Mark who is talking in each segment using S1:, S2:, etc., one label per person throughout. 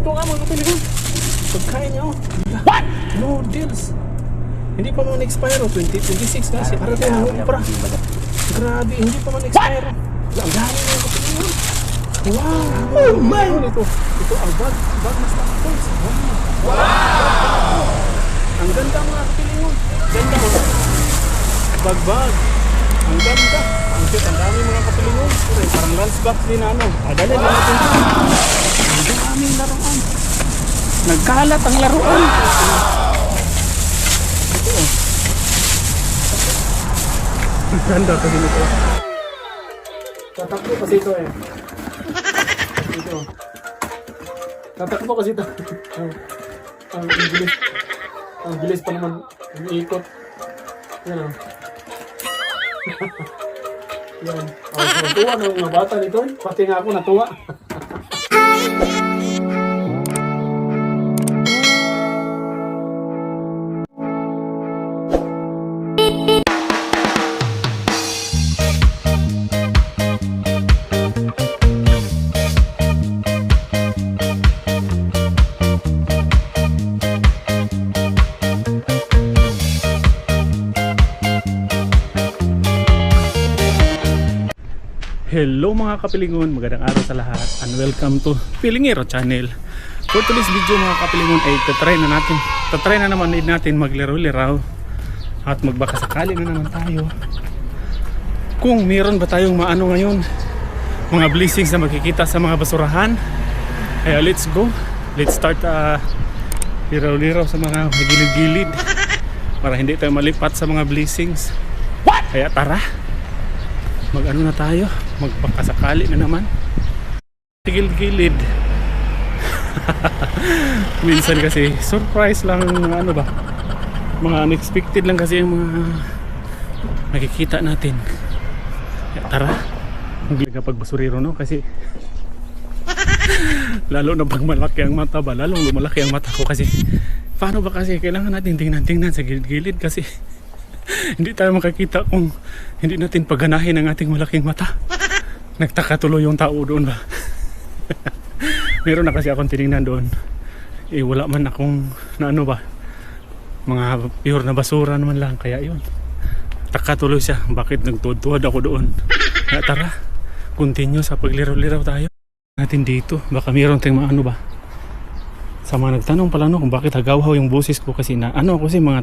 S1: Ito nga mga kapilingon. Pagkain niya oh. What? Noodles. Hindi pa man expire oh. 2026 kasi. Para tayo nangumpra. Grabe, hindi pa man expire. Ang dami mga kapilingon. Wow! Oh my! Ito ang bag na stock toys. Wow! Ang ganda mga kapilingon. Ganda mo. Bag. Ang ganda. Ang cute. Ang dami mga kapilingon. Parang lunchbox din na ano. Dali lang natin. Ang daming laruan. Nagkalat ang laruan. Ito oh. Ang ganda kasi nito. Tatakbo kasi ito eh. Ito. Tatakbo kasi ito. Ang bilis pa naman umiikot. Yan o. Yan. Natuwa ng mga bata nito. Pati nga ako natuwa. Hello mga kapilingon, magandang araw sa lahat and welcome to Pilingero Channel. For today's video mga kapilingon ay tatry na naman natin maglaro-liraw at magbaka sakali na naman tayo kung meron ba tayong maano ngayon, mga blessings na makikita sa mga basurahan. Kaya let's go, let's start liraw-liraw sa mga gilid-gilid para hindi tayo malipat sa mga blessings. Kaya tara, mag-ano na tayo, magpakasakali na naman. Gilid-gilid. Minsan kasi surprise lang, ano ba, mga unexpected lang kasi yung mga nakikita natin. Kaya tara, kapag basurero no, kasi lalo na pag malaki ang mata ba, lalong lumalaki ang mata ko kasi paano ba kasi kailangan natin tingnan sa gilid-gilid kasi hindi tayo makakita kung hindi natin pagganahin ang ating malaking mata. Nagtaka tuloy yung tao doon ba. Meron na kasi akong tinignan doon, wala man akong na ano ba, mga pure na basura naman lang. Kaya yun, taka tuloy siya, bakit nagtuwad ako doon. Kaya tara, continue sa pagliraw-liraw tayo natin dito. Baka meron tayong ano ba, sa mga nagtanong pala no, kung bakit hagaw yung boses ko kasi na ano kasi mga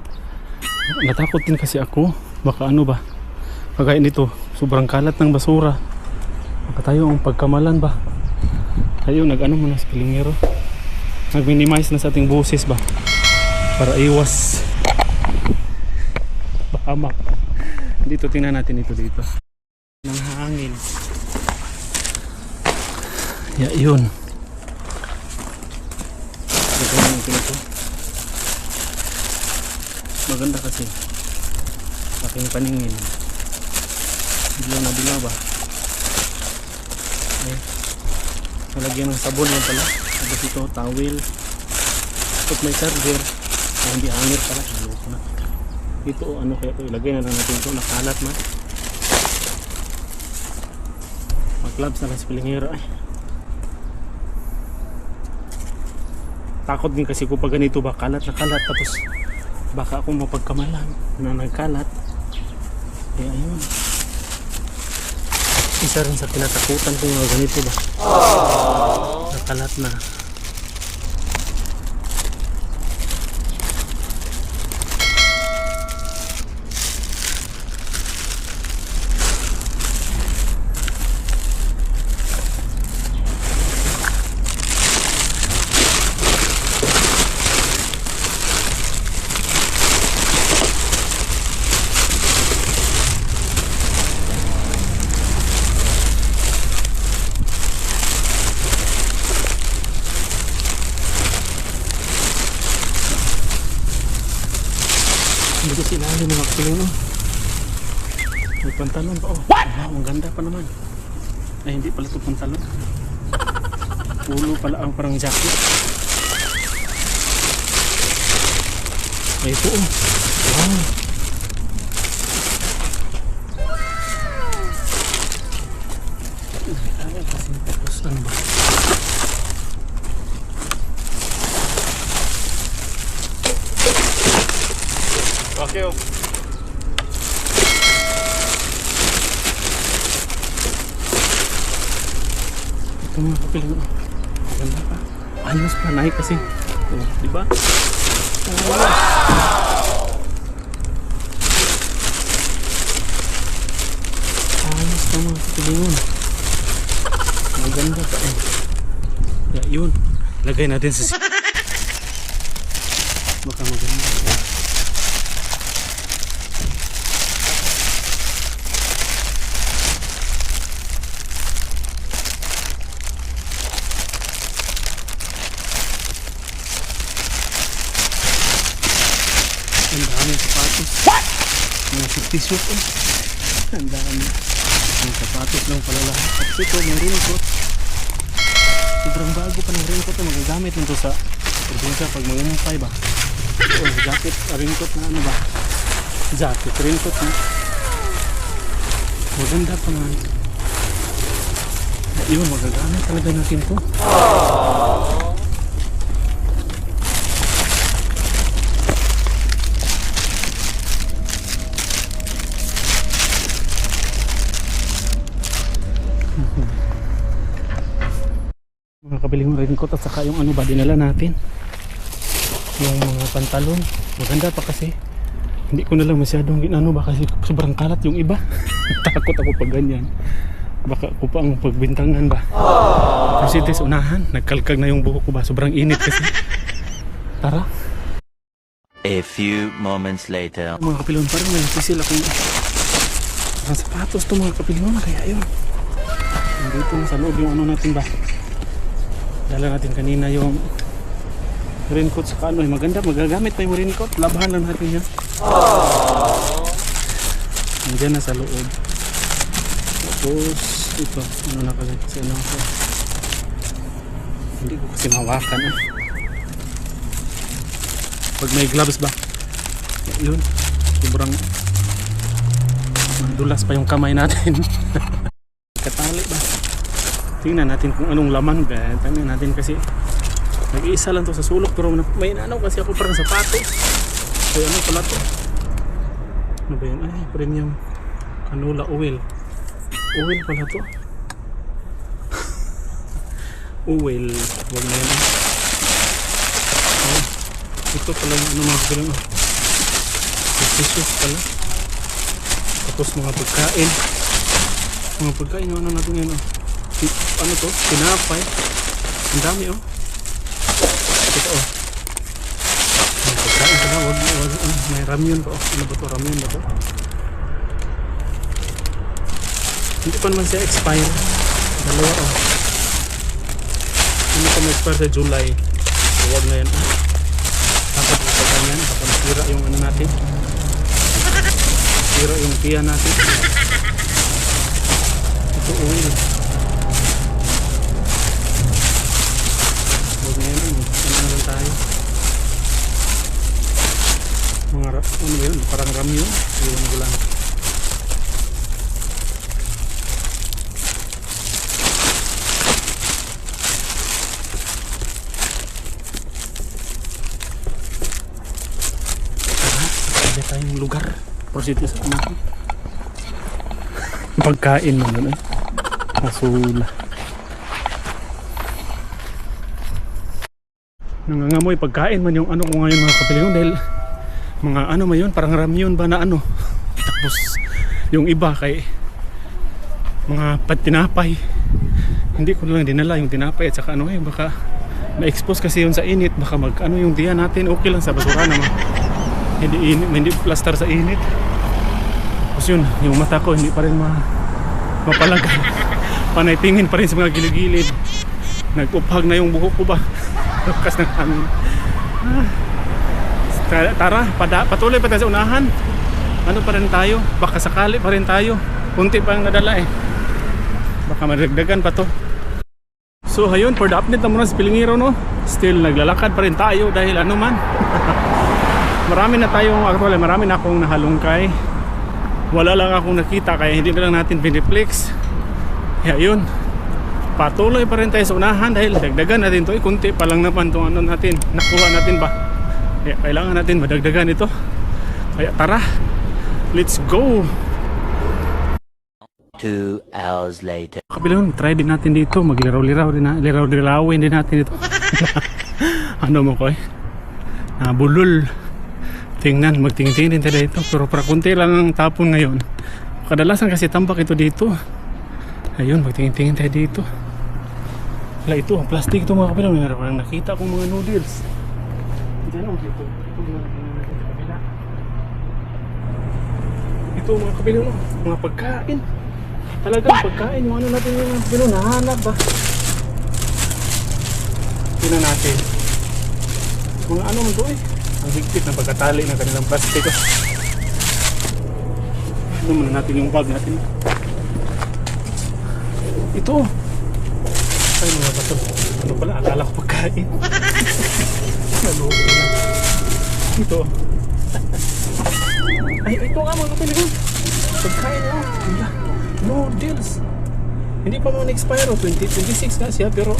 S1: natakot din kasi ako, baka ano ba, kagaya nito, sobrang kalat ng basura, baka tayo ang pagkamalan ba. Tayo nag-ano muna sa Pilingero, nag-minimize na sa ating boses ba, para iwas bahamak. Dito tingnan natin ito dito ng hangin. Yun gagawin natin ito. Maganda kasi aking paningin, dilaw na dilaw ba. Nalagyan ng sabon yan pala, tapos ito towel, at may charger na hindi hangir pala. Ito ano kaya ito, ilagay na lang natin ito, nakalat na. Mag gloves na lang sa Pilingero. Takot din kasi ko pag ganito ba, kalat na kalat, tapos baka ako mapagkamalan na nagkalat. Kaya ayun, isa rin sa kinatakutan ko nga ganito ba, nakalat na. Dito sila yung mga pinuno. May pantalon pa. Oh, wow, ang ganda pa naman. Ay, hindi pala ito pantalon. Ulo pala ang parang jacket. Ay, ito oh. Wow. Ay, kasi tapos ano ba? Okay, oh. Ito mga kapiling. Maganda pa. Ayos pa, naik kasi. Oh, diba? Ayos pa mga kapiling. Maganda pa eh. Yeah, yun. Lagay natin sa baka maganda. Ang dami sapatos. Mga safety shoes eh. Ang dami. Mga sapatos lang pala lahat. At ito, may raincoat. Sobrang bago pa ng raincoat na magagamit nito sa probinsya pag magumpay ba. O jacket, raincoat na ano ba. Jacket, raincoat na. Maganda pa nga. Yun, magagamit talaga natin ito. Mga kabiling raincoat at saka yung ano ba dinala natin, yung mga pantalon. Maganda pa kasi hindi ko na lang masyadong ginano ba kasi sobrang kalat yung iba. Takot ako pag ganyan, baka ako pa ang pagbintangan ba. Kasi ito sa unahan nagkalkag na yung buhok ko ba, sobrang init kasi. Tara.
S2: A few moments later.
S1: Mga kapilon, parang may sisil akong parang sapatos to mga kapilon, kaya yun nandito na sa loob yung ano natin ba. Dala natin kanina yung raincoat sa ano, maganda, magagamit pa yung raincoat, labahan lang natin yan. Nandiyan na sa loob. Tapos ito, ano nakalagay kasi ano ako, hindi ko kasi mawakan eh. Pag may gloves ba, yun, sobrang dulas pa yung kamay natin. Katali ba. Tingnan natin kung anong laman. Tingnan natin kasi nag-iisa lang to sa sulok, pero may inaanaw kasi ako parang sapatos. So ano pala to? Ano ba yun? Ay, premium canola oil. Oil pala to. Oil. Huwag na yan. Oh, ito pala yung ano mga bilang. Tissues pala. Tapos mga pagkain. Mga pagkain yung ano natin yan. Ano to? Tinapay. Ang dami oh. Ito oh. May pagkain pala. May ramyun pa oh. Ano ba to? Ramyun ba to? Hindi pa naman siya expire. Dalawa oh. Hindi pa ma-expire sa July. Huwag na yan oh. Dapat ito ganyan. Dapat masira yung ano natin. Masira yung tiya natin. Ito oil. Tayo mga ano yun, parang ramyun yung gulang. Ada tayong lugar proceed sa natin pagkain mo nun eh masula. Nangangamoy pagkain man yung ano ko ngayon mga kapilingon, dahil mga ano man yun, parang ramyun ba na ano. Tapos yung iba kay mga patinapay, hindi ko lang dinala yung tinapay at saka ano eh, baka na-expose kasi yun sa init, baka mag ano yung tiyan natin, okay lang sa basura naman, hindi plaster sa init. Tapos yun, yung mata ko hindi pa rin mapalagay. Panay tingin pa rin sa mga gilid-gilid, nag-uphag na yung buhok ko ba. Lukas ng hangin. Tara, patuloy pa tayo sa unahan. Ano pa rin tayo? Baka sakali pa rin tayo. Kunti pa ang nadala eh. Baka madagdagan pa to. So ayun, for the update naman sa Pilingiro no. Still naglalakad pa rin tayo dahil ano man. Marami na tayong actually, marami na akong nahalungkay. Wala lang akong nakita kaya hindi na lang natin pinreflex. Kaya yun, patuloy pa rin tayo sa unahan dahil dagdagan natin to, kunti pa lang naman itong ano natin, nakuha natin ba, kaya kailangan natin madagdagan ito. Kaya tara, let's go.
S2: 2 hours later.
S1: Kabilang, try din natin dito. Magliraw-liraw din na. Liraw-lirawin din natin dito. Ano mo ko eh? Bulol. Tingnan, magtingin-tingin din tayo dito. Pero para kunti lang ang tapon ngayon. Kadalasan kasi tambak ito dito. Ayun, magtingin-tingin tayo dito. Wala ito, ang plastic ito mga kabilang. Parang nakita kong mga noodles. Diyan o, dito. Ito mga kabila. Ito mga kabilang, mga pagkain. Talagang pagkain, yung ano natin yung mga kabilang, nahanap ba? Tingnan natin. Mga ano man ito eh. Ang higpit ng pagkatali ng kanilang plastic. Ano muna natin yung bag natin. Ito. Ay mga bato. Ano pala? Akala ko pagkain. Naloko na. Ito. Ay, ito nga mga kapiligon. Pagkain mo. Noodles. Hindi pa mga na-expire. 2026 nga siya. Pero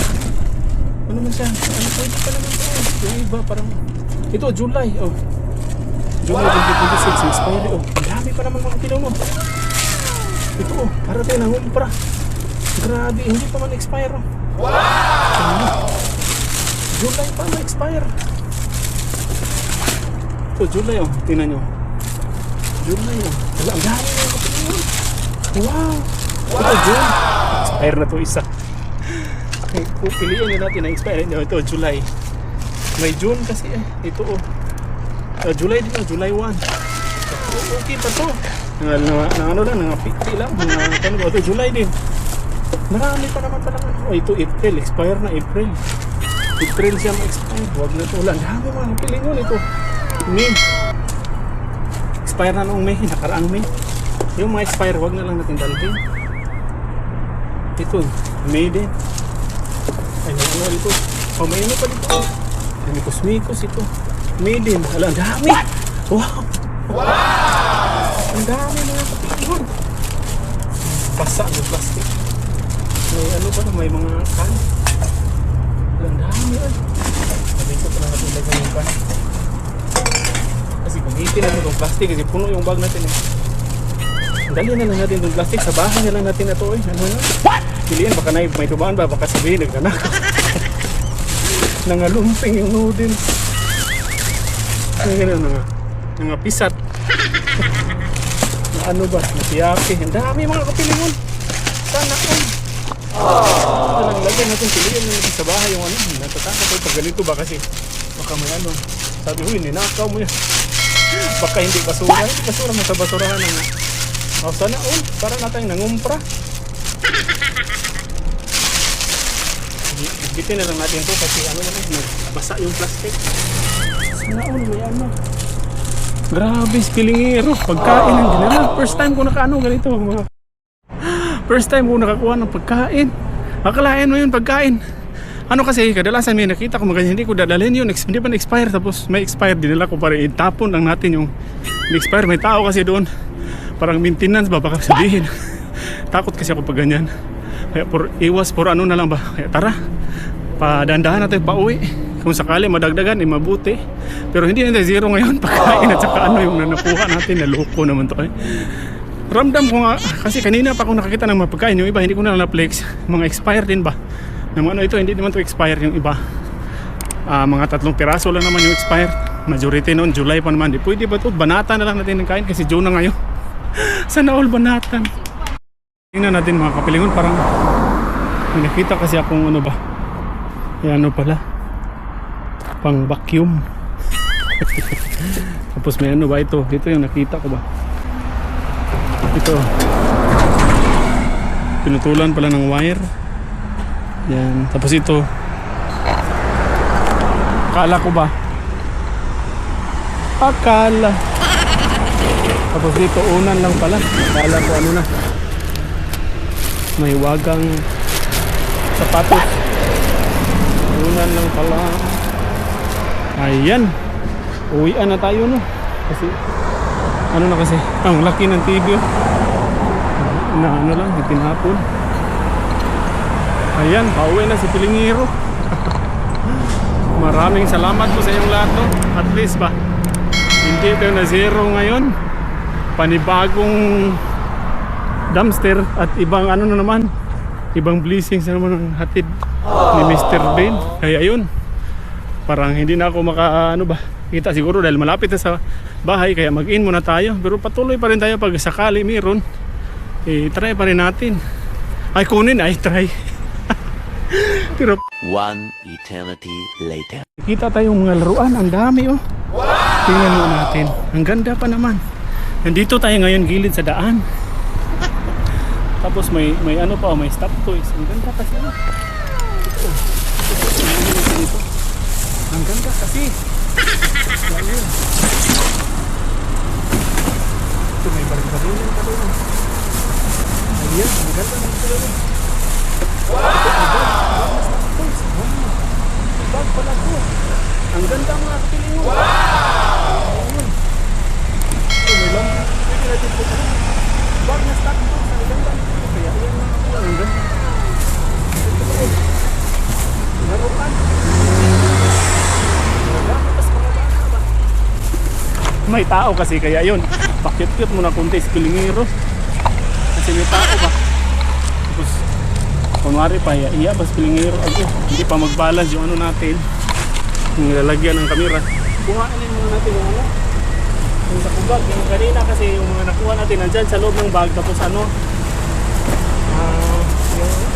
S1: ano man siya? Ano pwede pa naman ito? Yung iba parang ito, July. Oh. July 2026. Expire. Oh. Ang dami pa naman mga kapiligon mo. Ito oh. Para tayo nangumpra. Grabe. Hindi pa man expire. Oh. Wow! July pa na-expire. Ito, July oh. Tingnan nyo. July oh. Wala, ang dami na yung kapiligon. Wow! Ito, June. Expire na to isa. Piliin nyo natin ang expire nyo. Ito, July. May June kasi eh. Ito oh. July din oh. July 1. Okay pa to. Ano lang, nangapikti lang. Ito, July din. Marami pa naman pala. Oh, ito April. Expire na April. April siya ma-expire. Huwag na ito. Wala. Dami mga kapilingon ito. May. Expire na noong May. Nakaraang May. Yung mga expire, huwag na lang natin dalhin. Ito. May din. Ay, ano dito. Oh, may ano pa dito. May kusmikos ito. May din. Wala. Ang dami. Wow. Wow. Ang dami mga kapilingon. Basa ng plastic. May ano pa na, may mga kan. Ang dami yan. Sabi ko pala natin lagyan yung kan. Kasi gamitin natin itong plastic kasi puno yung bag natin eh. Dali na lang natin itong plastic. Sa bahay na lang natin na ito eh. Ano na? Piliin baka na may tubaan ba? Baka sabihin nagkanaka. Nangalumping yung noodles. Ang gano'n nga. Nangapisat. Na ano ba? Natiyaki. Ang dami mga kapilingon. Sana ko. Ito lang lagyan natin piliin natin sa bahay yung ano. Natatakot ko pag ganito ba kasi baka may ano. Sabi huy, ninakaw mo yan. Baka hindi basura. Hindi basura mo sa basurahan ng sana all. Para natin nangumpra. Bitin na lang natin to kasi ano naman. Basa yung plastic. Sana all. May ano. Grabe, spilingero. Pagkain ng general. First time ko nakaano ganito mga. First time ko nakakuha ng pagkain. Akalain mo yun pagkain. Ano kasi kadalasan may nakita ko mga hindi ko dadalhin yun. Hindi pa na-expire tapos may expire. Dinala ko para itapon lang natin yung na-expire. May tao kasi doon. Parang maintenance ba baka sabihin. Takot kasi ako pag ganyan. Kaya iwas for ano na lang ba. Kaya tara. Padandahan natin pa uwi. Kung sakali madagdagan mabuti. Pero hindi na zero ngayon pagkain at saka ano yung nakuha natin. Naloko naman to eh. Ramdam ko nga, kasi kanina pa ako nakakita ng mga pagkain. Yung iba hindi ko na na-flex. Mga expire din ba? Ng ano ito, hindi naman to expire yung iba. Mga 3 piraso lang naman yung expire. Majority noon, July pa naman. Di pwede ba ito? Banatan na lang natin ng kain kasi June na ngayon. Sana all banatan. Tingnan natin mga kapilingon. Parang may nakita kasi akong ano ba. Yan ano pala. Pang vacuum. Tapos may ano ba ito? Ito yung nakita ko ba. Ito pinutulan pala ng wire. Yan. Tapos ito akala ko ba tapos dito unan lang pala. Akala ko ano na may wagang sapatos. Unan lang pala. Ayan. Uwian na tayo no. Kasi ano na kasi, ang laki ng TV na ano lang, itinapon. Ayan, pauwi na si Pilingero. Maraming salamat po sa inyong lahat no. At least ba Hindi ito na zero ngayon. Panibagong dumpster at ibang ano na naman. Ibang blessings na naman ang hatid ni Mr. Bean. Kaya yun. Parang hindi na ako kita siguro dahil malapit na sa bahay. Kaya mag-in muna tayo. Pero patuloy pa rin tayo pag sakali mayroon. Try pa rin natin. Ay kunin, try. Pero
S2: One eternity later.
S1: kita tayong mga laruan, ang dami oh. Tingnan mo natin. Ang ganda pa naman. Nandito tayo ngayon gilid sa daan. Tapos may ano pa, may stop toys. Ang ganda kasi. Ito. Ang ganda kasi. Ayun. Ito may baril-barilin pa doon. Ayan, ang ganda ng ito. Bag pala ko. Ang ganda mga kapiling mo. Ayun. Ito may lang. Pwede natin po. Bag na stock to. Ang ganda. Kaya ayan mga kapiling. Ang ganda. Ito po. Laruan. May tao kasi kaya yun. Pakit-kit mo na kunti skilingero. Kasi may tao ba. Tapos kunwari pa iya bas skilingero. Hindi pa mag-balance yung ano natin. Yung nilalagyan ng kamera. Kuhanin muna natin yung ano. Yung sa kubag. Yung kanina kasi yung mga nakuha natin nandyan sa loob ng bag. Tapos ano.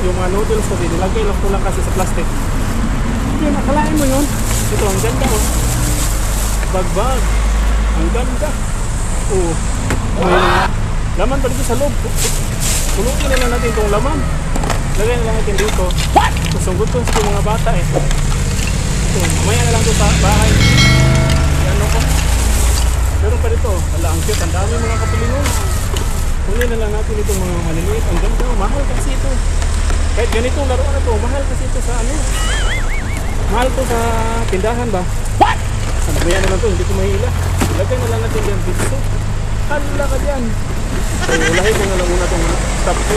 S1: Yung mga noodles kasi nilagay lang ko lang kasi sa plastic. Yun, nakalain mo yun. Ito, ang ganda oh. Bag. Ang ganda. Oh. Laman pa dito sa loob. Pulutin na lang natin itong laman. Lagay na lang natin dito. Susunggot ko sa mga bata eh. Ito, mamaya na lang ito sa bahay. Ano ko. Meron pa dito. Hala, ang cute. Ang dami mga kapilingon. Kunin na lang natin itong mga maliliit. Ang ganda. Mahal kasi ito. Kahit ganito laruan na ito. Mahal kasi ito sa ano. Mahal to sa tindahan ba? What? Mamaya na lang ito. Hindi ko mahila. Ilagay na lang natin yan dito. Hala ka dyan. So, ulahin ko na lang muna itong stop ko.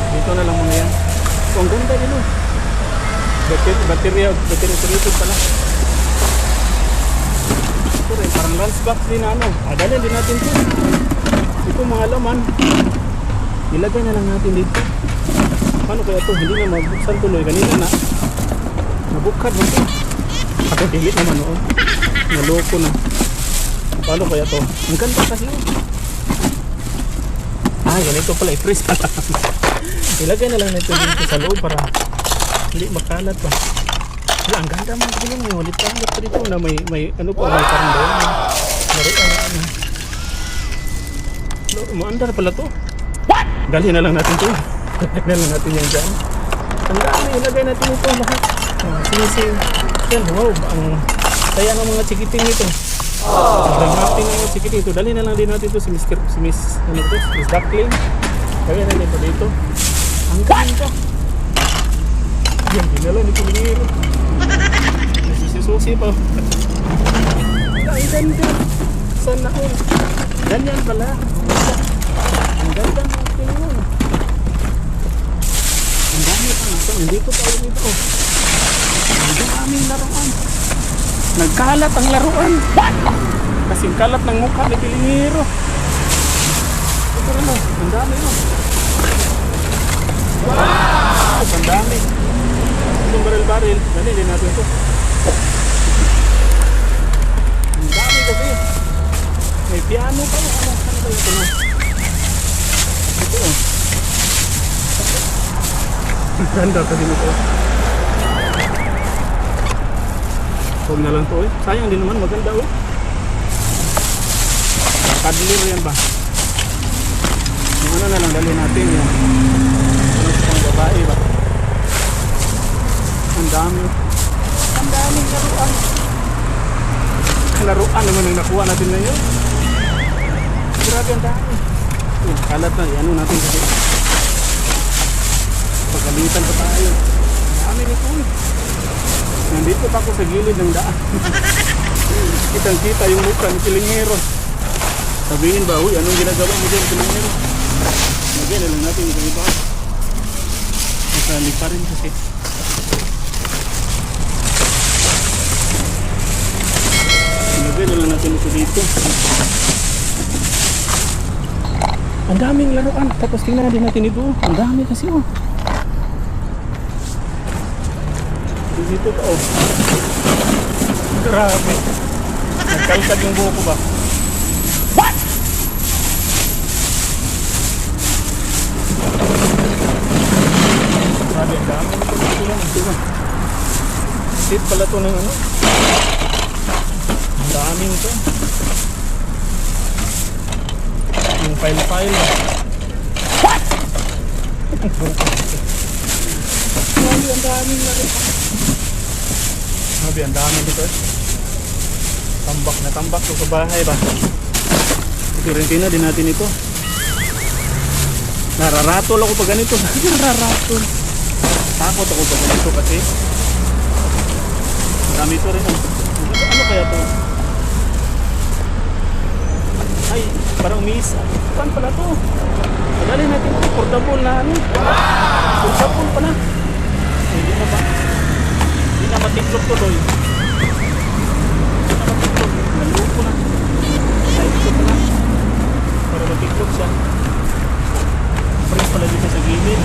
S1: Dito na lang muna yan. So, ang ganda din oh. Battery pala. Ito rin, parang lunchbox din na ano. Adalhin din natin ito. Ito mga laman. Ilagay na lang natin dito. Paano kaya ito? Hindi na mabuksan tuloy. Kanina na. Nabukad mo ito. Ako delete naman noon. Naloko na. Paano kaya ito? Ang ganda kasi yun. Ganito pala. I-freeze pa lang. Ilagay na lang natin dito sa loob para hindi makalat pa. Wala, ang ganda mga kapilin mo. Walit-walit pa dito na may ano pa, may parang doon. Ano. Maandar pala to. What? Dalhin na lang natin to. Ilagay na lang natin yan dyan. Ang dami, ilagay natin ito lahat. Sinising. Yan, wow. Ang saya ng mga chikiting nito. Dahil natin ang mga chikiting ito. Dalhin na lang din natin ito si Miss Duckling. Lagay na nito dito. Ang ganda. Yan, dinala ni Kulingiro. Nasisisusi pa. Ang ganda. Sana all. Ganyan pala. Ang ganda ng Kulingiro. Ang dami pa. Hindi ko tayo dito. Ang daming laruan. Nagkalat ang laruan. Kasing kalat ng mukha ni Kulingiro. Ito rin oh. Ang dami oh. Wow! Ang dami. Itong baril-baril. Dali din natin ito. Ang dami kasi. May piano pa yun. Ano kaya ito na? Ito oh. Ang ganda kasi nito. Huwag na lang ito eh. Sayang din naman. Maganda oh. Kadlir yan ba? Yung ano na lang dali natin yung ano sa pang babae ba? Ang dami. Ang daming laruan. Laruan naman ang nakuha natin ngayon. Grabe ang dami. Kalat na. Ano natin kasi. Pagkalitan pa tayo. Ang dami nito. Nandito pa ako sa gilid ng daan. Kitang-kita yung mukha ni Kulingiro. Sabihin ba, uy, anong ginagawa mo dyan, Kulingiro? Lagyan na lang natin yung iba. Masali pa rin kasi. Lagyan na natin ito dito. Ang daming laruan. Tapos tingnan din natin ito. Ang dami kasi oh. Dito pa oh. Grabe. Nagkalkad yung buhok ko ba? What? Grabe, ang dami nito dito lang. Ito ba? Sit pala ito ng ano. Ang daming ito. Yung file-file. What? Grabe, ang daming laruan. Grabe, ang dami dito eh. Tambak na tambak to sa bahay ba. Ito rin din natin ito. Nararatol ako pag ganito. Nararatol. Takot ako pag ganito kasi. Dami ito rin. Ano kaya to? Ay, parang misa. Saan pala to? Madali natin ito. Portable na ano. Portable pala. Hindi na ba? Hindi na matiklop to doy. Naluko na. Ay, ito pala. Para matiklop siya. Press pala dito sa gilid.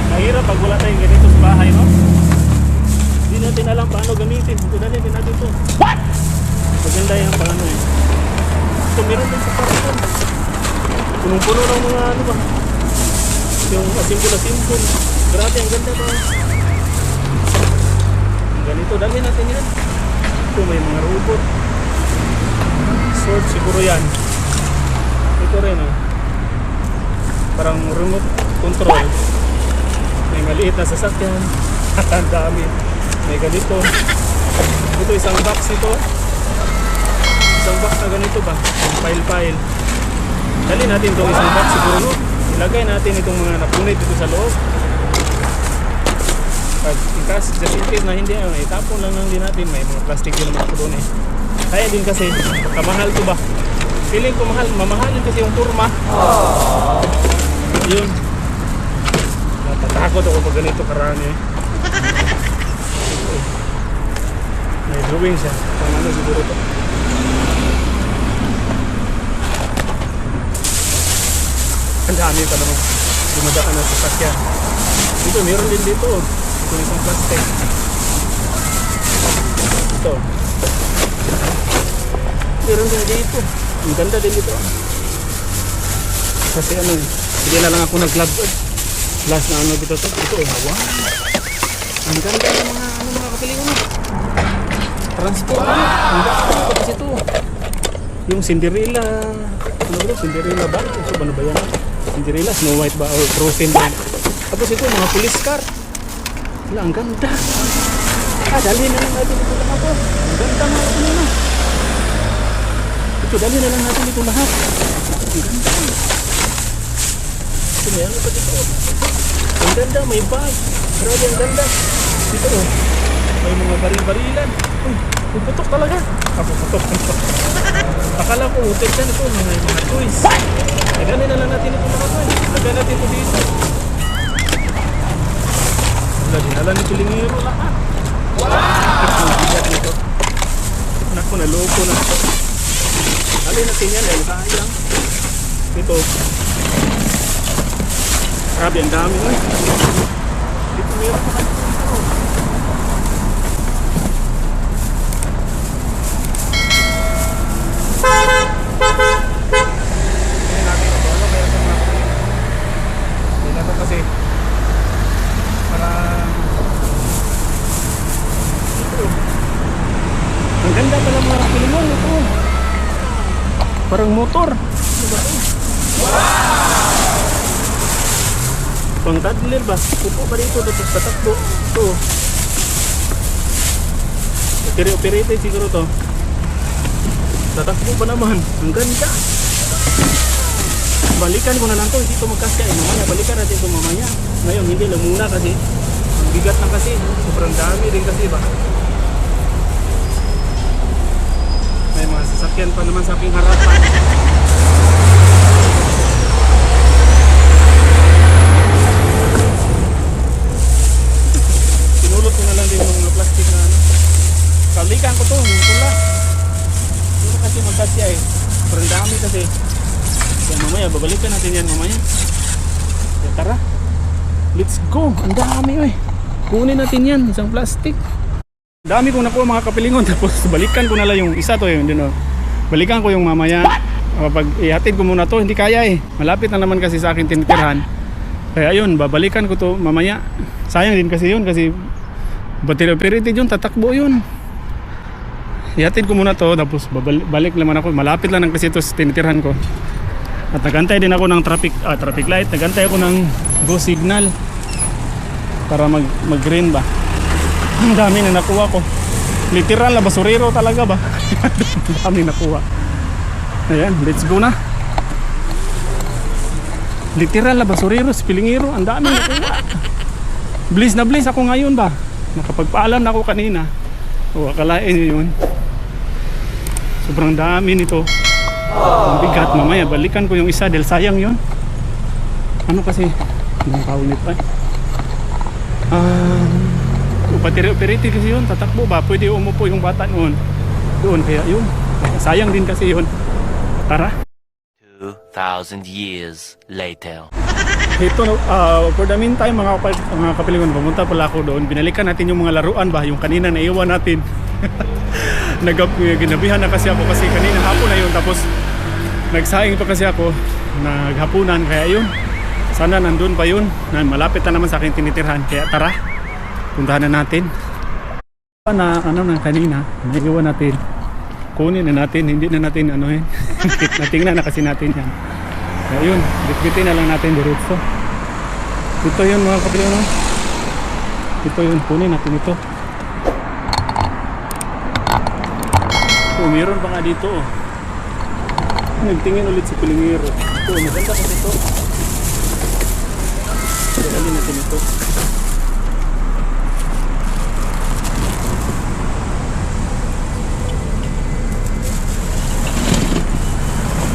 S1: Mahirap pag wala tayong ganito sa bahay, no? Hindi natin alam paano gamitin. Ito na din natin ito. What? Maganda yan paano eh. Ito meron din sa parang. Punong-puno ng mga ano ba? Yung asimpul-asimpul. Grabe, ang ganda ba? Ganito, dali natin yan. Ito may mga robot. Sword siguro yan. Ito rin oh. Parang remote control. May maliit na sasakyan. Ang dami. May ganito. Ito isang box ito. Isang box na ganito ba? File-file. Dali natin itong isang box siguro no? Ilagay natin itong mga napunit dito sa loob. Pag ikas, just in case na hindi, itapon lang din natin. May mga plastic yun naman ako doon eh. Kaya din kasi, kamahal to ba? Feeling ko mahal, mamahalin kasi yung turma. Yun. Natatakot ako pag ganito karami eh. May drawing siya. Pang ano siguro to. Ang dami pa naman. Dumadaan na sa sakyan. Dito, meron din dito. Ito isang plastic. Ito. Meron din dito. Ang ganda din dito. Kasi ano, hindi na lang ako nag-vlog. Last na ano dito to. Ito, wow. Ang ganda ng mga kapilingan. Transport. Ang ganda. Tapos ito. Yung Cinderella. Ano ba ito? Cinderella ba? Ito ano ba yan? Cinderella, Snow White ba? O Frozen ba? Tapos ito, mga police car. Wala, ang ganda. Dali na lang natin ito lahat po. Ang ganda mga kapilingan. Ito, dali na lang natin ito lahat. Ang ganda. Ito, may ano pa dito. Ang ganda, may bag. Grabe, ang ganda. Dito, oh. May mga baril-barilan. Uy, puputok talaga. Puputok. Akala ko, hotel yan ito. May mga toys. Dali na lang natin ito mga toys. Lagay natin ito dito. Wala, dinala nito lingero lahat. Ang bigat nito. Naku, naloko na ito. Dali natin yan dahil sayang. Dito. Grabe, ang dami mo. Dito meron pa kayo. Kasi parang ang ganda pala mga kapilingon ito. Parang motor. Ano ba ito? Pang toddler ba? Upo ba dito? Tapos patakbo. Ito. Operated siguro to. Tatakbo pa naman. Ang ganda. Balikan ko na lang to. Hindi ito magkasya. Mamaya balikan natin ito mamaya. Ngayon hindi lang muna kasi ang bigat na kasi. Sobrang dami din kasi ba. May mga sasakyan pa naman sa aking harapan. Sinulot ko na lang din yung mga plastic na ano. Kalikan ko to, yung pula. kasi magkasya eh. Sobrang dami kasi. Kaya mamaya, babalikan natin yan mamaya. Kaya tara. Let's go. Ang dami eh. Kunin natin yan. Isang plastic. Dami kong nakuha mga kapilingon. Tapos balikan ko na lang yung isa to yun. Balikan ko yung mamaya. Pag ihatid ko muna to, hindi kaya eh. Malapit na naman kasi sa akin tinitirhan. Kaya yun, babalikan ko to mamaya. Sayang din kasi yun. Kasi battery-operated yun. Tatakbo yun. Ihatid ko muna to. Tapos balik naman ako. Malapit lang kasi ito sa tinitirhan ko. At nagantay din ako ng traffic light. Nagantay ako ng go signal para mag green ba. Ang dami na nakuha ko. Literal na basurero talaga ba. Ang dami nakuha. Ayan, let's go na. Literal na basurero, spilingero. Ang dami nakuha. Bliss na bliss ako ngayon ba. Nakapagpaalam na ako kanina. O akalain nyo yun. Sobrang dami nito. Ang bigat. Mamaya balikan ko yung isa dahil sayang yun. Ano kasi anong tawag nito eh, operated kasi yun. Tatakbo ba, pwede umupo yung bata noon doon, kaya yun sayang din kasi yun. Tara.
S2: 2,000 years later.
S1: Ito for the meantime mga kapilingon, pumunta pala ako doon. Binalikan natin yung mga laruan ba, yung kanina naiwan natin. Ginabihan na kasi ako kasi kanina hapon na yun. Tapos nagsaing pa kasi ako, naghapunan, kaya yun sana nandun pa yun. Malapit na naman sa akin tinitirhan. Kaya tara, puntahan na natin. Na kanina, naiwan natin. Kunin na natin, hindi na natin natingnan na kasi natin yan. Kaya yun, bitbitin na lang natin diretso. Ito yun mga kapilingon. Ito yun, kunin natin ito. Meron pa nga dito. Nagtingin ulit si Pilingero. Ito, maganda kasi ito. Dali natin ito.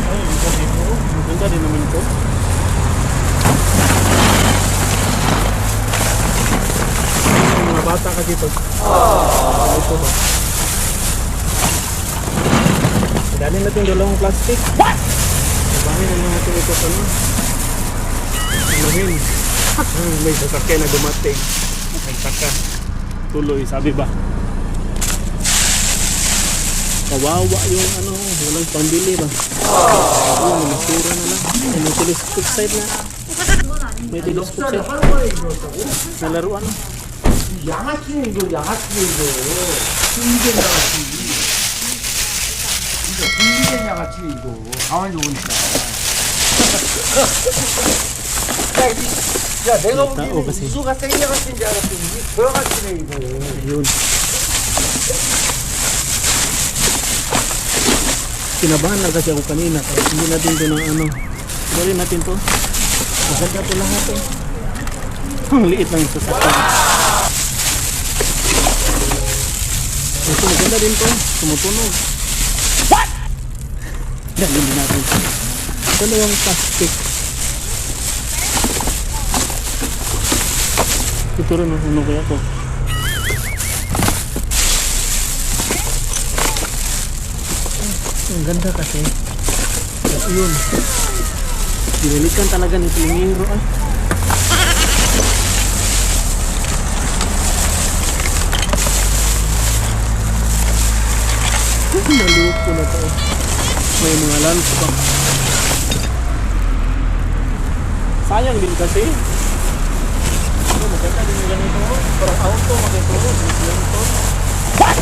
S1: Ay, maganda din naman ito. Yung mga bata kasi ito. Ito ba? Dali natin dalawang plastic. What? Sabahin na natin ito sa ano. Alamin. May sasakyan na dumating. Nagsaka. Tuloy, sabi ba? Kawawa yung ano, walang pambili ba? Ayun, masura na lang. May telescope side na. May telescope side. Nalaruan na.
S3: 양아치네 이거 양아치네 이거 분리된 양아치 이거 분리된 양아치 이거 가만히 오니까 야 내가 보기에는 이거가 생양아치인 줄 알았더니 저 양아치네 이거
S1: Ayun. Kinabahan lang kasi ako kanina. Kaya hindi natin ito ng ano. Gawin natin to. Maganda to lahat eh. Ang liit lang yung sasakyan. Ito maganda din to. Tumutunog. What? Dalhin din natin. Dalawang plastic. Ito rin ano kaya to. Ang ganda kasi. Yun. Binalikan talaga ni Pilingero ay. Maluko na to. May mga lunch pa. Sayang din kasi. Maganda din yung ganito. Parang auto makituro. What?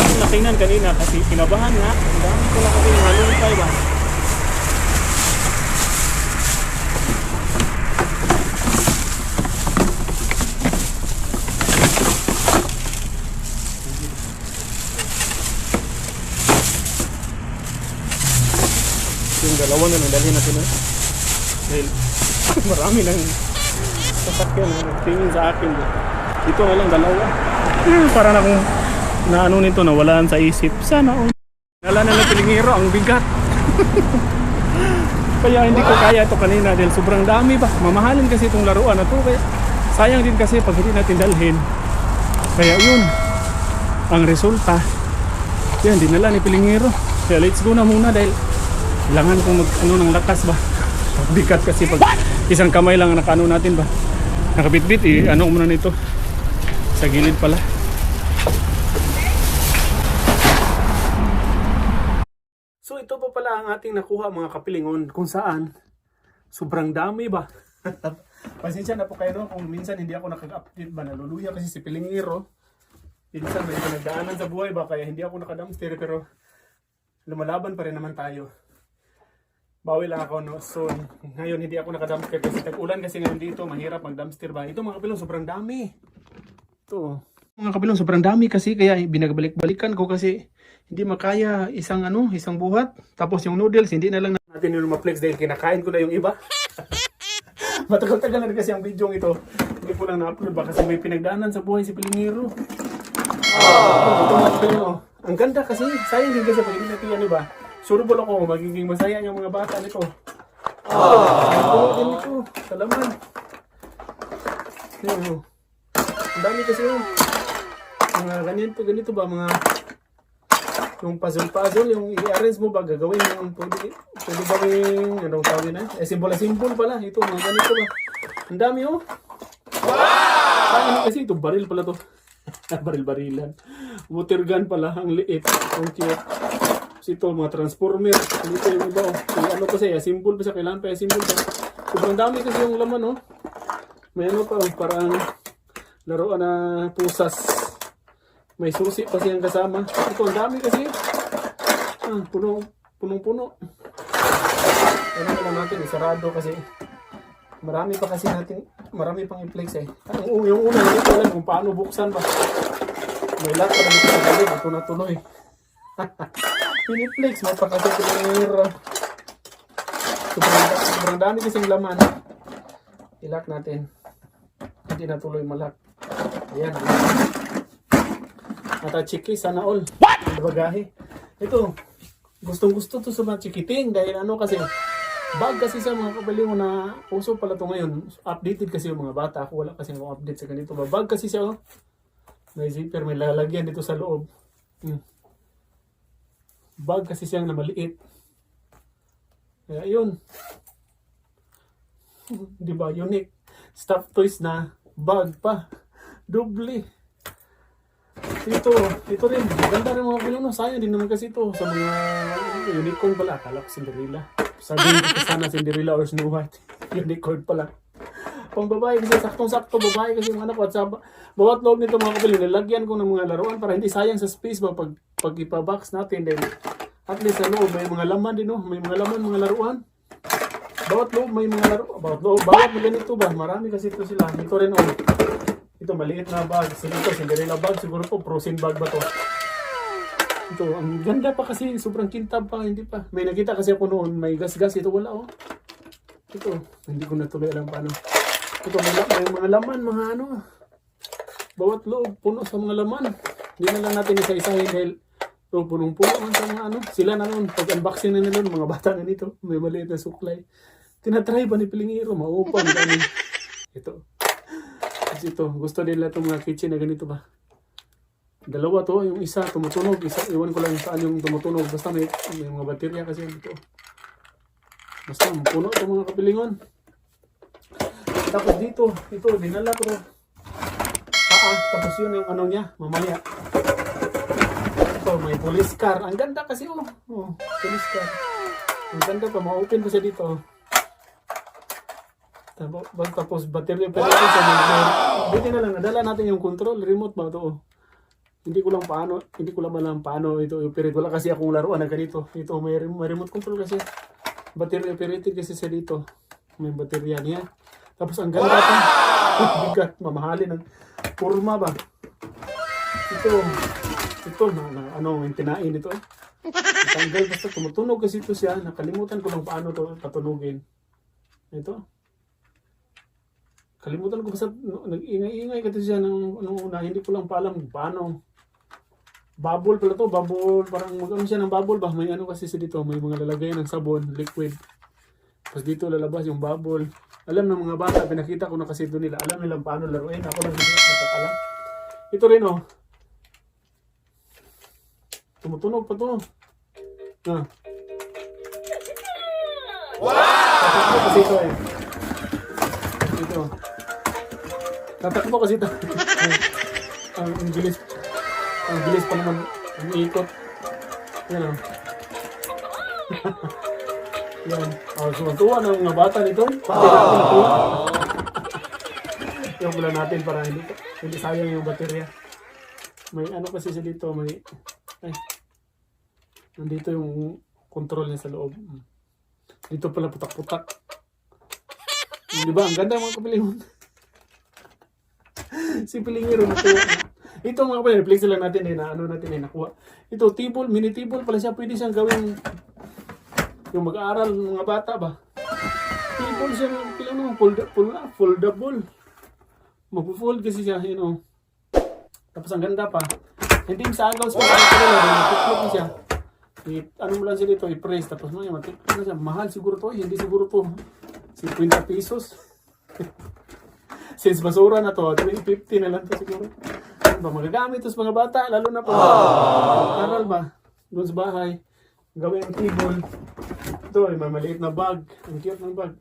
S1: Ang nakinan kanina kasi kinabahan nga. Ang dami ko na kasi halungkay ba. Yung dalawa na nandalhin natin eh. Dahil marami nang sasakyan na nagtingin sa akin. Dito na lang dalawa. Para na kung na ano nito, nawalaan sa isip. Sana nala na lang Pilingero, ang bigat. Kaya hindi ko kaya ito kanina dahil sobrang dami ba. Mamahalin kasi itong laruan na to. Kaya sayang din kasi pag hindi natin dalhin. Kaya yun. ang resulta. Yan, dinala ni Pilingero. Kaya let's go na muna dahil kailangan kong mag ano ng lakas ba. Bigat kasi pag isang kamay lang ang nakaano natin ba. Nakabitbit ano muna nito. Sa gilid pala. So ito pa pala ang ating nakuha mga kapilingon kung saan sobrang dami ba. Pasensya na po kayo no kung minsan hindi ako nakag-update ba, naluluya kasi si Pilingero. Minsan may pinagdaanan sa buhay ba kaya hindi ako naka-dumpster pero lumalaban pa rin naman tayo. Bawi lang ako no. So ngayon hindi ako naka-dumpster kasi tag-ulan kasi ngayon dito mahirap mag-dumpster ba. Ito mga kapilong sobrang dami. Ito mga kapilong sobrang dami kasi kaya binabalik-balikan ko kasi hindi makaya isang buhat. Tapos yung noodles hindi na lang natin yung maplex dahil kinakain ko na yung iba. Matagal-tagal na rin kasi ang video ito. Hindi ko lang na-upload ba kasi may pinagdaanan sa buhay si Pilingero. Ito mga kapilong. Ang ganda kasi sayang din kasi pag hindi natin yan iba. Sureball ako magiging masaya yung mga bata nito. Ito din ito. Salaman. Ang dami kasi yung mga ganito ba mga yung puzzle yung i-arrange mo ba gagawin yung pwede gawin anong tawag na symbol pala ito mga ganito ba ang dami oh wow kasi ito baril pala to barilan water gun pala ang liit ang cute ito mga transformer dito yung iba oh ano kasi symbol pa siya kailangan pa symbol pa sobrang dami kasi yung laman oh may ano pa parang laruan na pusas. May susi pa siyang kasama. Ito, ang dami kasi. Punong-puno. Ano lang natin, isarado kasi. Marami pang i-flex eh. Yung una, hindi ko alam kung paano buksan ba. May lock pa lang ito sa galing. Ito na tuloy. Piniplex, may pa kasi pinira. Sobrang dami kasing laman. I-lock natin. Hindi na tuloy malak. Ayan. At chiki sana all. What? Bagahe. Ito, gustong-gusto to sa mga chikiting dahil kasi bag kasi sa mga kabaliw na puso pala to ngayon. Updated kasi yung mga bata. Ako wala kasi akong update sa ganito. Bag kasi siya oh. May zipper, may lalagyan dito sa loob. Bag kasi siyang na maliit. Kaya yun. Di ba? Unique. Stuffed toys na bag pa. Doble. Ito rin. Maganda rin mga pinuno. Sayang din naman kasi ito sa mga unicorn pala. Akala ko Cinderella. Sabihin ko sana Cinderella or Snow White. Unicorn pala. Pang babae kasi saktong-sakto babae kasi yung anak ko. At sa bawat loob nito mga kapilin, nilagyan ko ng mga laruan para hindi sayang sa space ba pag ipabox natin. Then, at least sa loob may mga laman din. May mga laman, mga laruan. Bawat loob may mga laruan. Bawat mga ganito ba? Marami kasi ito sila. Ito rin Ito maliit na bag. Cinderella bag. Siguro po frozen bag ba to? Ito, ang ganda pa kasi. Sobrang kintab pa. Hindi pa. May nakita kasi ako noon. May gas-gas. Ito wala oh. Ito. Hindi ko natuloy alam paano. Ito may mga laman. Mga bawat loob. Puno sa mga laman. Hindi na lang natin isa-isahin dahil punong-puno man sa mga Sila na noon. Pag unboxing na nila mga bata na nito. May maliit na suklay. Tinatry ba ni Pilingero? Maupan. Ito. Ito, gusto nila itong mga kitchen na ganito ba? Dalawa to, yung isa tumutunog, isa iwan ko lang saan yung tumutunog, basta may mga baterya kasi dito. Basta puno itong mga kapilingon. Tapos dito, ito dinala ko. Tapos yun yung niya, mamaya. Ito, may police car. Ang ganda kasi police car. Ang ganda pa, ma-open ko siya dito. Tapos battery pa rin sa buti na lang nadala natin yung control remote ba ito hindi ko lang alam paano ito operate wala kasi akong laruan na ganito ito may remote control kasi battery operated kasi sa dito may baterya niya tapos ang ganda pa bigat mamahalin ng forma ba ito yung tinain ito tanggal basta tumutunog kasi ito siya nakalimutan ko lang paano ito patunugin ito kalimutan ko basta nag-ingay-ingay kasi siya nung una. Hindi ko lang pa alam paano. Bubble pala to. Bubble. Parang mag-ano siya ng bubble ba? May kasi sa dito. May mga lalagayan ng sabon. Liquid. Tapos dito lalabas yung bubble. Alam ng mga bata. Pinakita ko na kasi doon nila. Alam nilang paano laruin. Ako lang hindi nakakalam. Ito rin
S4: Tumutunog pa to. Ah. Tatakbo kasi ito eh. Ito. Tatakbo kasi ito. Ang bilis. Ang bilis pa naman. Ang ikot. Yan o. Yan. Sumantuwa ng mga bata nito. Yung pala natin para hindi sayang yung baterya. May ano kasi siya dito. May... Ay. Nandito yung control niya sa loob. Dito pala putak-putak. Di ba? Ang ganda mga kapilingon. Si Pilingiro natuwa. Ito mga kapilingon, reflex lang natin na ano natin nakuha. Ito, table, mini table pala siya. Pwede siyang gawin yung mag-aaral ng mga bata ba. Table siya, foldable. Mag-fold kasi siya, you know. Tapos ang ganda pa. Hindi sa agaw sa mga siya. Ano mo lang siya dito, i-press. Tapos ano siya, mahal siguro to. Hindi siguro to 50 pesos. Since basura na to, 350 na lang to siguro. Ano ba, magagamit to sa mga bata, lalo na pa. Aral ba? Doon sa bahay. Gawin ang table. Ito, may maliit na bag. Ang cute ng bag.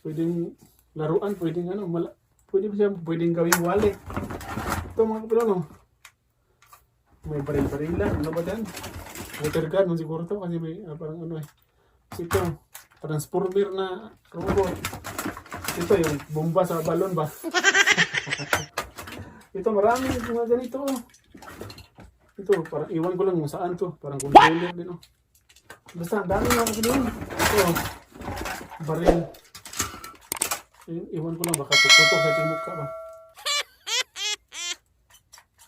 S4: Pwedeng laruan, pwedeng ano, pwedeng gawing wallet. Ito mga kapila, no? May baril-baril lang. Ano ba yan? Water gun man siguro to kasi may parang ano eh. Ito, transformer na robot. Ito yung bomba sa balon ba? Ito marami mga ganito. Ito, parang iwan ko lang kung saan to. Parang controller din oh. Basta, dami nga kasi din. Ito, baril. Iwan ko lang, baka puputok sa timuk ka ba?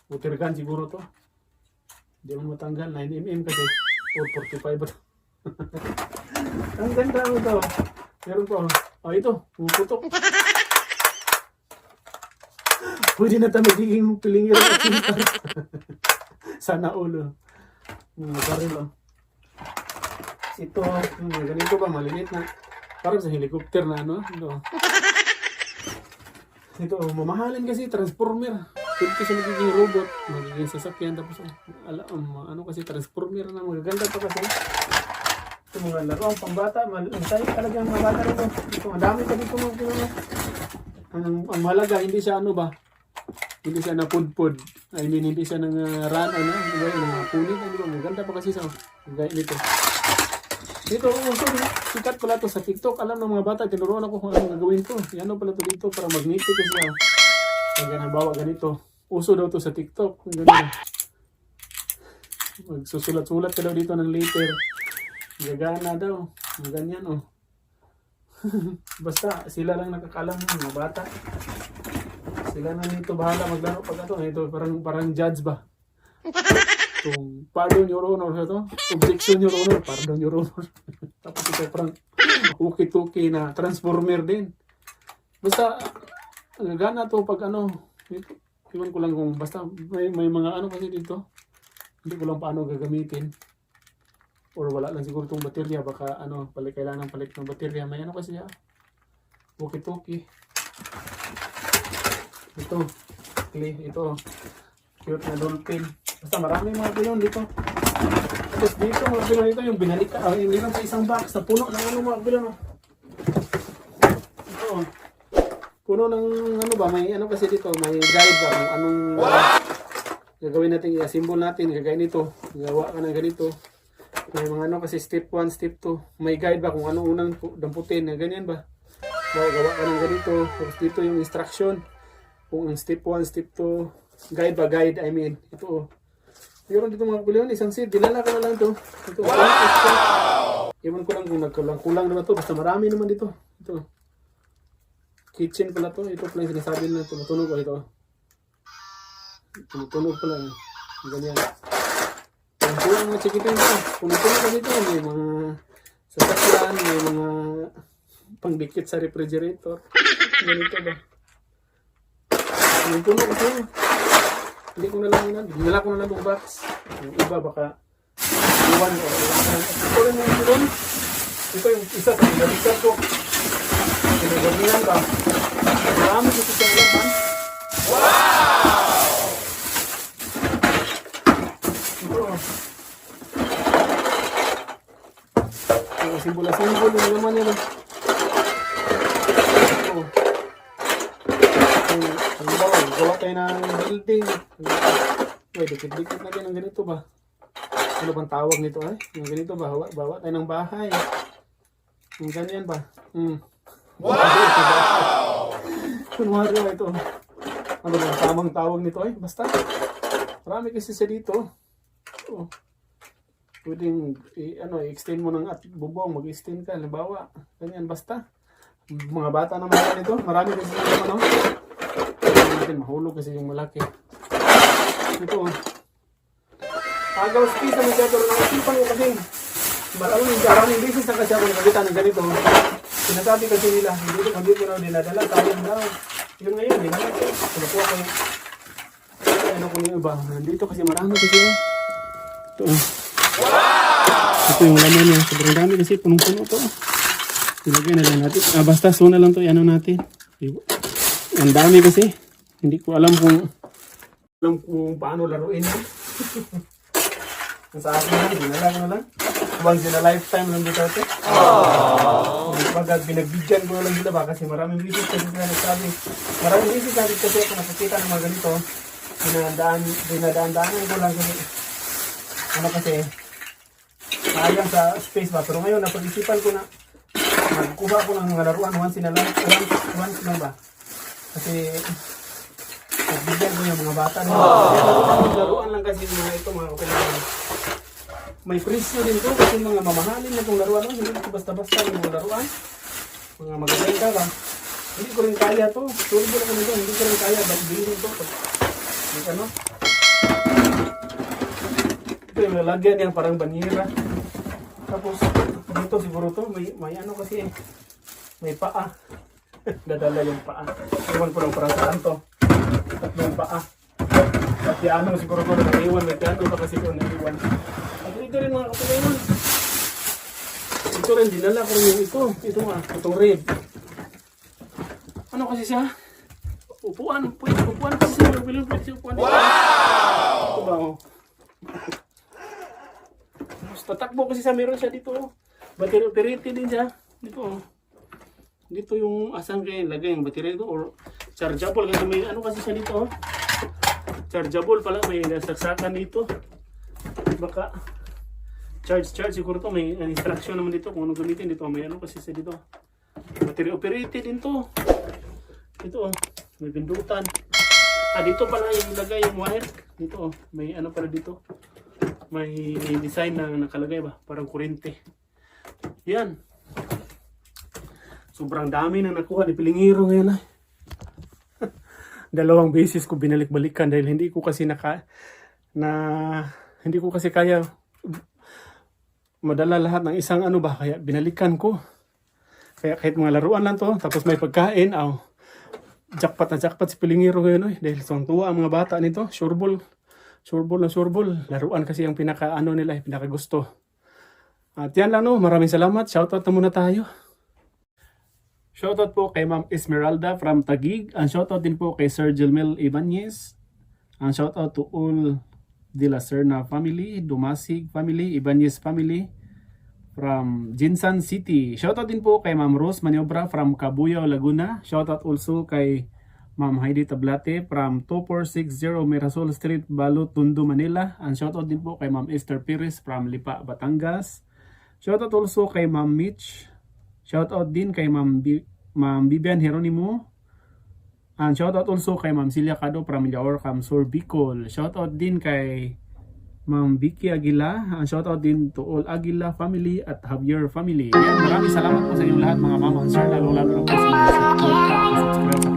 S4: Water gun siguro to. Hindi mo matanggal, 9mm kasi. O 45 ba to? Ang ganda mo to. Meron po. Oh, ito, pumuputok. Pwede na tayo magiging Pilingiro at sinta. Sana ulo. Baril oh. Ito, ganito ba, maliliit na. Parang sa helicopter na ano. Ito, mamahalin kasi, transformer. Pwede kasi magiging robot, magiging sasakyan. Tapos, ano kasi, transformer na magaganda pa kasi. Ito mga laro, ang pambata, masaya talaga ang mga bata rito. Ito, madami pa dito mga pinano. Ang mahalaga, hindi siya ano ba? Hindi siya napudpud. I mean, hindi siya nang run, ano, punit. Maganda pa kasi sa gaya nito. Dito, sikat pala to sa TikTok. Alam ng mga bata, tinuruan ako kung anong gagawin to. Yan pala to dito para magnetic kasi siya. Pag halimbawa ganito. Uso daw to sa TikTok. Ganun. Magsusulat-sulat ka daw dito ng letter. Gagana daw. Ganyan oh. Basta sila lang nakakalam ng mga bata. Sila na nito bahala maglaro pag ito. Ito parang judge ba? Kung pardon your honor sa to, objection your honor, pardon your honor. Tapos ito parang uki-tuki na transformer din. Basta gana to pag ano, iwan ko lang kung basta may mga ano kasi dito. Hindi ko lang paano gagamitin. Or wala lang siguro itong baterya, baka ano, kailangan palit ng baterya. May ano kasi siya, uki-tuki. Ito, cute na dolphin. Basta marami mga pilon dito. Tapos dito mga pilon ito yung binalik ka. Hindi lang sa isang box. Sa puno ng ano mga pilon. Ito. Puno ng ano ba. May ano kasi dito. May guide ba. Kung anong gagawin natin. I-assemble natin. Gagawin nito. Gawa ka ng ganito. May mga ano kasi step 1, step 2. May guide ba kung anong unang damputin. Ganyan ba. Gawa ka ng ganito. Tapos dito yung instruction. Kung ang step 1, step 2. Guide ba? Guide. I mean. Ito. Meron dito mga kuliyon, isang seed, dilala ko na lang to. Ito, wow! Iwan ko lang kung nagkulang naman to, basta marami naman dito. Ito. Kitchen pala to, ito pala yung sinasabi na tumutunog ko ito. Tumutunog pala. Ganyan. Kung kulang mga chikitin ito, tumutunog ka dito, may mga sasakyan, may mga pangdikit sa refrigerator. Ganito ba? Tumutunog ito. Hindi ko na lang yun. Dinala ko na lang yung box. Yung iba baka iwan ko. Ito rin yung doon. Ito yung isa sa pinalisan ko. Pinagamihan ba? Marami dito sa laman. Wow! Simbol yung naman yun. Ito. Halimbawa, gawa tayo ng building. Uy, dikit-dikit na din ang ganito ba? Ano bang tawag nito ay? Yung ganito ba? Bawa tayo ng bahay. Yung ganyan ba? Wow! Kunwari ba ito? Ano bang tamang tawag nito ay? Basta. Marami kasi siya dito. Oh. Pwedeng i-extend mo ng at bubong, mag-extend ka, halimbawa. Ganyan, basta. Mga bata naman nito, marami kasi yung ano. Hindi natin mahulog kasi yung malaki. Ito. Agaw space na masyado rin ang isipan ko kasi maraming beses na kasi ako nakagitan ng ganito. Sinasabi kasi nila, hindi ko na dinadala, sayang daw. Yun ngayon, dinala ko. Sinakuha ko yung ano ko yung iba. Nandito kasi marami kasi yun. Ito. Ito yung laman niya. Sobrang dami kasi punong-puno to. Ilagay na lang natin. Basta suna lang to. Ano natin. Ang dami kasi. Hindi ko alam kung paano laruin yan. Sa akin lang. Dinala ko na lang. Once in a lifetime lang dito ito. Pagkat pinagbigyan ko na lang dito ba. Kasi maraming visit kasi sila nagsabi. Maraming visit kasi ako nakakita ng mga ganito. Dinadaan-daanan ko lang kasi. Ano kasi. Sayang sa space ba. Pero ngayon napag-isipan ko na magkuha ko ng mga laruan once in a lifetime. Once lang ba. Kasi nagbigyan ko yung mga bata nila. Laruan lang kasi mga ito mga kapilihan. May presyo din to kasi mga mamahalin na itong laruan. Hindi ko basta-basta yung mga laruan. Mga magaganda ba. Hindi ko rin kaya to. Turbo na ko nito. Hindi ko rin kaya. Bilhin to. Ano? Ito yung lalagyan niya parang banyera. Tapos dito siguro to. May ano kasi may paa. Dadala yung paa. Iwan ko lang parang saan to. Tatlong paa. At piano siguro ko na naiwan. May piano pa kasi ko naiwan. At ito rin mga kapatid. Ito rin, dinala ko rin yung ito. Ito nga, itong red. Ano kasi siya? Upuan. Pwede upuan kasi siya. Pwede siya upuan. Wow! Ito ba oh. Tatakbo kasi siya. Meron siya dito oh. Battery din siya. Dito oh. Dito yung asang kayo lagay yung battery dito or chargeable kasi may ano kasi siya dito oh. Chargeable pala, may nasaksakan dito. Baka charge siguro to, may instruction naman dito kung ano gamitin dito. May ano kasi siya dito. Battery operated din to. Ito oh, may pindutan. Dito pala yung lagay yung wire. Dito oh, may ano pala dito. May design na nakalagay ba, parang kuryente. Yan. Sobrang dami na nakuha ni Pilingiro ngayon ay. Dalawang beses ko binalik-balikan dahil hindi ko kasi hindi ko kasi kaya madala lahat ng isang ano ba, kaya binalikan ko. Kaya kahit mga laruan lang to, tapos may pagkain, jackpot na jackpot si Pilingiro ngayon dahil tuwa ang mga bata nito, sureball. Laruan kasi ang pinaka ano nila, pinaka gusto. At yan lang maraming salamat. Shoutout na muna tayo. Shoutout po kay Ma'am Esmeralda from Taguig. Ang shoutout din po kay Sir Jelmel Ibanez. Ang shoutout to all De La Serna family, Dumasig family, Ibanez family from Jinsan City. Shoutout din po kay Ma'am Rose Maniobra from Cabuyao, Laguna. Shoutout also kay Ma'am Heidi Tablate from 2460 Mirasol Street, Balut, Tondo, Manila. Ang shoutout din po kay Ma'am Esther Perez from Lipa, Batangas. Shoutout also kay Ma'am Mitch. Shoutout din kay Ma'am Bibian Heronimo. And shoutout also kay Ma'am Celia Cado from Yaor, Camsur, Bicol. Shoutout din kay Ma'am Vicky Aguila. And shoutout din to all Aguila family at Javier family. Yan, maraming salamat po sa inyong lahat mga mama and sir. Lalo na po sa mga subscribe